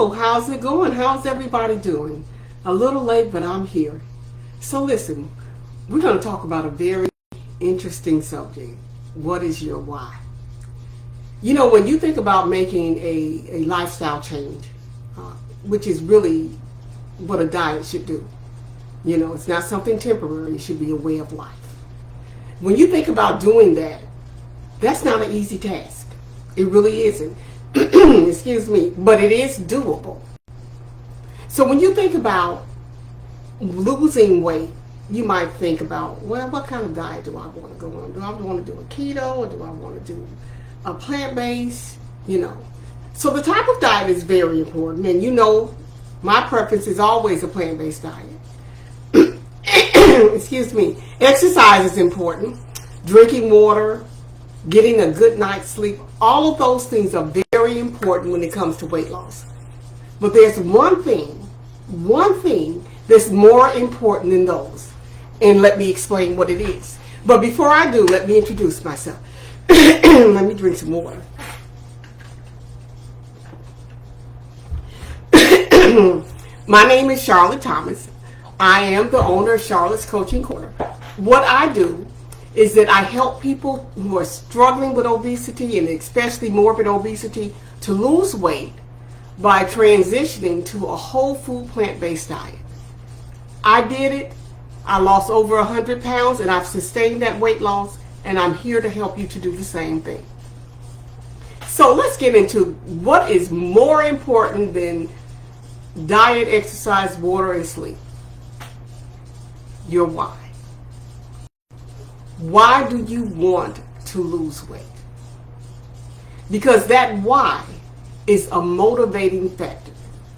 people, how's it going? How's everybody doing? A little late, but I'm here. So listen, we're going to talk about a very interesting subject. What is your why? You know, when you think about making a lifestyle change, which is really what a diet should do, you know, it's not something temporary, it should be a way of life. When you think about doing that, that's not an easy task. It really isn't. Excuse me, but it is doable. So when you think about losing weight, you might think about, well, what kind of diet do I want to go on? Do I want to do a keto, or do I want to do a plant-based? You know. So the type of diet is very important, and you know, my preference is always a plant-based diet. Excuse me. Exercise is important. Drinking water, getting a good night's sleep, all of those things are very important when it comes to weight loss. But there's one thing that's more important than those. And let me explain what it is. But before I do, let me introduce myself. Let me drink some water. My name is Charlotte Thomas. I am the owner of Charlotte's Coaching Corner. What I do is that I help people who are struggling with obesity, and especially morbid obesity, to lose weight by transitioning to a whole food plant-based diet. I did it. I lost over 100 pounds and I've sustained that weight loss, and I'm here to help you to do the same thing. So let's get into what is more important than diet, exercise, water, and sleep. Your why. Why do you want to lose weight? Because that why is a motivating factor.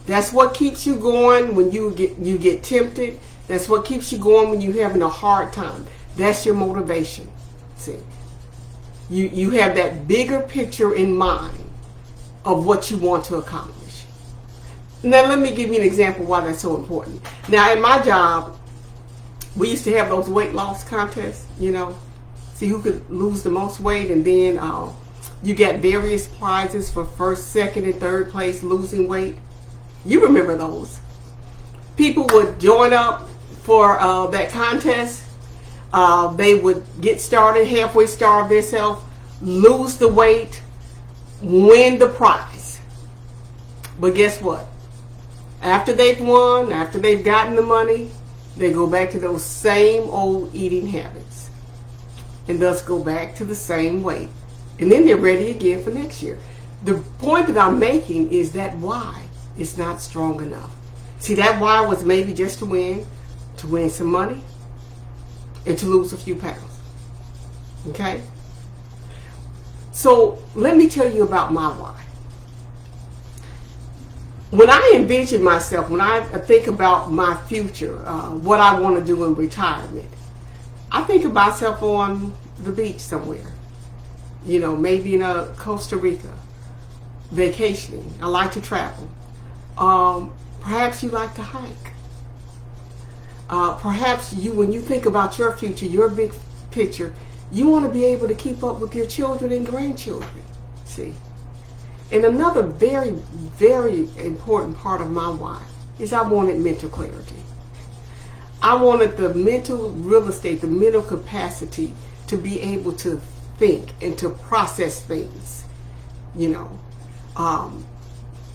That's what keeps you going when you get tempted. That's what keeps you going when you're having a hard time. That's your motivation. See, you have that bigger picture in mind of what you want to accomplish. Now let me give you an example why that's so important. Now in my job, we used to have those weight loss contests, you know, see who could lose the most weight, and then you get various prizes for first, second, and third place losing weight. You remember those. People would join up for that contest. They would get started, halfway starve themselves, lose the weight, win the prize. But guess what? After they've won, after they've gotten the money, they go back to those same old eating habits, and thus go back to the same weight. And then they're ready again for next year. The point that I'm making is that why is not strong enough. See, that why was maybe just to win some money, and to lose a few pounds. Okay? So let me tell you about my why. When I envision myself, when I think about my future, what I want to do in retirement, I think of myself on the beach somewhere. You know, maybe in Costa Rica, vacationing. I like to travel. Perhaps you like to hike. Perhaps when you think about your future, your big picture, you want to be able to keep up with your children and grandchildren. See? And another very, very important part of my why is I wanted mental clarity. I wanted the mental real estate, the mental capacity to be able to think and to process things. You know,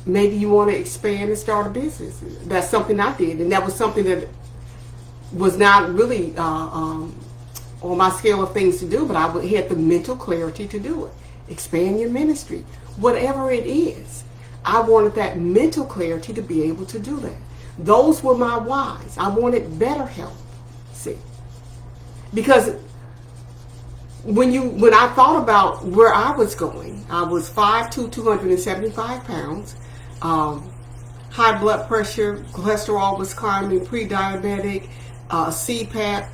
maybe you want to expand and start a business. That's something I did, and that was something that was not really on my scale of things to do, but I had the mental clarity to do it. Expand your ministry. Whatever it is, I wanted that mental clarity to be able to do that. Those were my whys. I wanted better health. See, because when I thought about where I was going, I was 5'2", 275 pounds. High blood pressure, cholesterol was climbing, pre-diabetic, CPAP,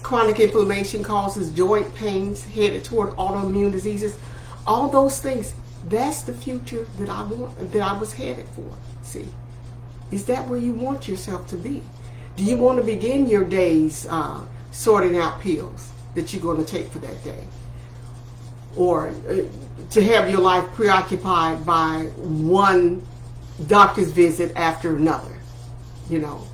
chronic inflammation causes joint pains, headed toward autoimmune diseases. All those things, that's the future that I was headed for. See, is that where you want yourself to be? Do you want to begin your days sorting out pills that you're going to take for that day? Or to have your life preoccupied by one doctor's visit after another, you know,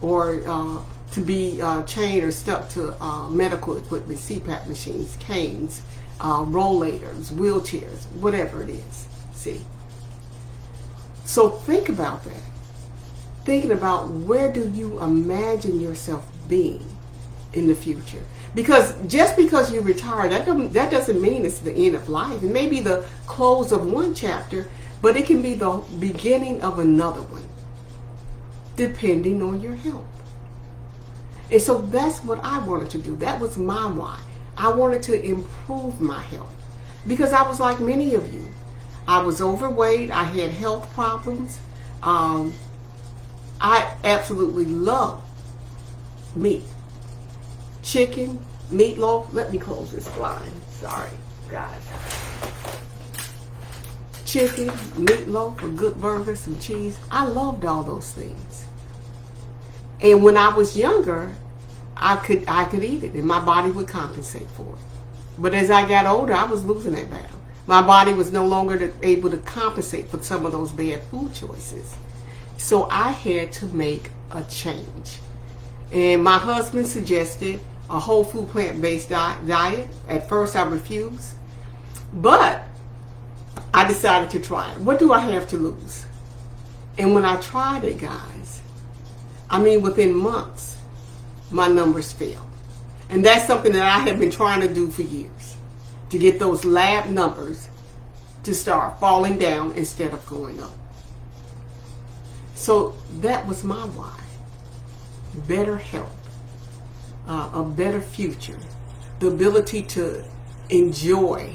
or to be chained or stuck to medical equipment, CPAP machines, canes, rollators, wheelchairs, whatever it is. See? So think about that. Thinking about where do you imagine yourself being in the future. Because just because you retire, that doesn't mean it's the end of life. It may be the close of one chapter, but it can be the beginning of another one, depending on your health. And so that's what I wanted to do. That was my why. I wanted to improve my health. Because I was like many of you. I was overweight. I had health problems. I absolutely love meat. Chicken, meatloaf. Let me close this blind. Sorry, guys. Chicken, meatloaf, a good burger, some cheese. I loved all those things. And when I was younger, I could eat it and my body would compensate for it. But as I got older, I was losing that battle. My body was no longer able to compensate for some of those bad food choices. So I had to make a change. And my husband suggested a whole food plant-based diet. At first I refused, but I decided to try it. What do I have to lose? And when I tried it, guys, I mean within months, my numbers fell. And that's something that I have been trying to do for years, to get those lab numbers to start falling down instead of going up. So that was my why. Better health, a better future, the ability to enjoy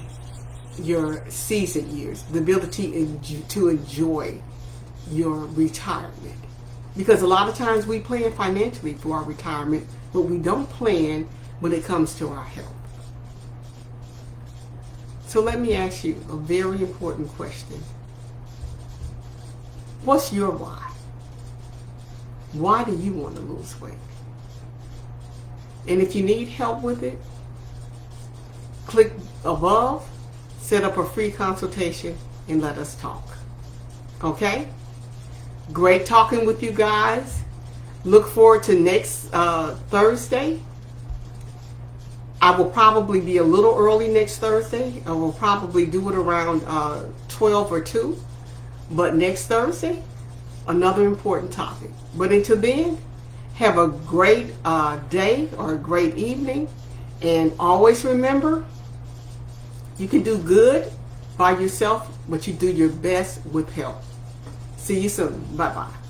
your season years, the ability to enjoy your retirement. Because a lot of times we plan financially for our retirement, but we don't plan when it comes to our health. So let me ask you a very important question. What's your why? Why do you want to lose weight? And if you need help with it, click above, set up a free consultation, and let us talk. Okay? Great talking with you guys. Look forward to next Thursday. I will probably be a little early next Thursday. I will probably do it around 12 or 2. But next Thursday, another important topic. But until then, have a great day or a great evening. And always remember, you can do good by yourself, but you do your best with help. See you soon. Bye-bye.